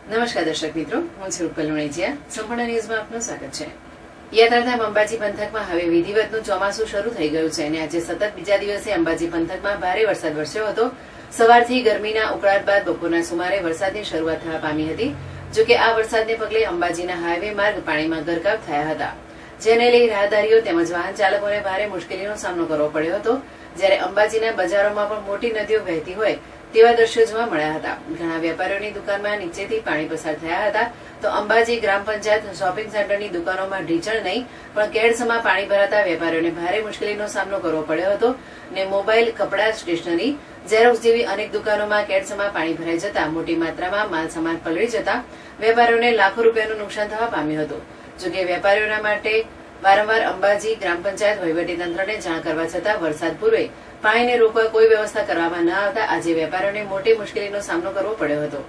નમસ્કાર દર્શક મિત્રો, હું છું રૂપલ લુણીજીયા. સંપૂર્ણ ન્યૂઝમાં આપનું સ્વાગત છે. યાત્રાધામ અંબાજી પંથકમાં હવે વિધિવતનું ચોમાસું શરૂ થઈ ગયું છે અને આજે સતત બીજા દિવસે અંબાજી પંથકમાં ભારે વરસાદ વરસ્યો હતો. સવારથી ગરમીના ઉકળાટ બાદ બપોરના સુમારે વરસાદની શરૂઆત થવા પામી હતી. જોકે આ વરસાદને પગલે અંબાજીના હાઈવે માર્ગ પાણીમાં ગરકાવ થયા હતા, જેને લઈ રાહદારીઓ તેમજ વાહન ચાલકોને ભારે મુશ્કેલીનો સામનો કરવો પડ્યો હતો. જ્યારે અંબાજીના બજારોમાં પણ મોટી નદીઓ વહેતી હોય તેવા દ્રશ્યો જોવા મળ્યા હતા. ઘણા વેપારીઓની દુકાનમાં નીચેથી પાણી પસાર થયા હતા, તો અંબાજી ગ્રામ પંચાયત શોપિંગ સેન્ટરની દુકાનોમાં ઢીંચણ નહીં પણ કેડસમાં પાણી ભરાતા વેપારીઓને ભારે મુશ્કેલીનો સામનો કરવો પડ્યો હતો. ને મોબાઈલ, કપડાં, સ્ટેશનરી, ઝેરોક્સ જેવી અનેક દુકાનોમાં કેડસમાં પાણી ભરાઈ જતા મોટી માત્રામાં માલ સામાન પલળી જતા વેપારીઓને લાખો રૂપિયાનું નુકસાન થવા પામ્યું હતું. જોકે વેપારીઓના માટે વારંવાર અંબાજી ગ્રામ પંચાયત વહીવટીતંત્રને જાણ કરવા છતાં વરસાદ પૂર્વે પાણીને રોકવા કોઈ વ્યવસ્થા કરવામાં ન આવતા આજે વેપારીઓને મોટી મુશ્કેલીનો સામનો કરવો પડ્યો હતો.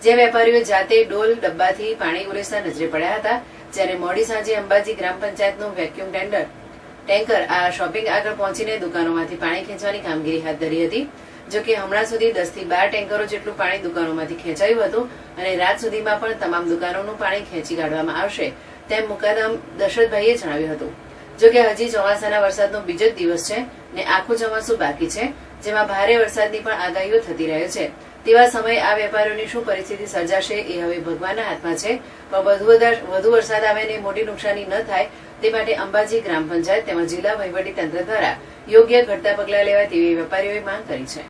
જે વેપારીઓ જાતે ડોલ ડબ્બાથી પાણી ઉલેચતા નજરે પડ્યા હતા, જ્યારે મોડી સાંજે અંબાજી ગ્રામ પંચાયતનું વેક્યુમ ટેન્કર આ શોપિંગ આગળ પહોંચીને દુકાનોમાંથી પાણી ખેંચવાની કામગીરી હાથ ધરી હતી. જોકે હમણાં સુધી 10 થી 12 ટેન્કરો જેટલું પાણી દુકાનોમાંથી ખેંચાયું હતું અને રાત સુધીમાં પણ તમામ દુકાનોનું પાણી ખેંચી કાઢવામાં આવશે તેમ મુકાદમ દશરથભાઈએ જણાવ્યું હતું. જોકે હજી ચોમાસાના વરસાદનો બીજો જ દિવસ છે ને આખું ચોમાસું બાકી છે, જેમાં ભારે વરસાદની પણ આગાહીઓ થતી રહે છે. તેવા સમયે આ વેપારીઓની શું પરિસ્થિતિ સર્જાશે એ હવે ભગવાનના હાથમાં છે. પણ વધુ વરસાદ આવે ને મોટી નુકસાની ન થાય તે માટે અંબાજી ગ્રામ પંચાયત તેમજ જિલ્લા વહીવટી તંત્ર દ્વારા યોગ્ય ઘટતા પગલાં લેવા તેવી વેપારીઓએ માંગ કરી છે.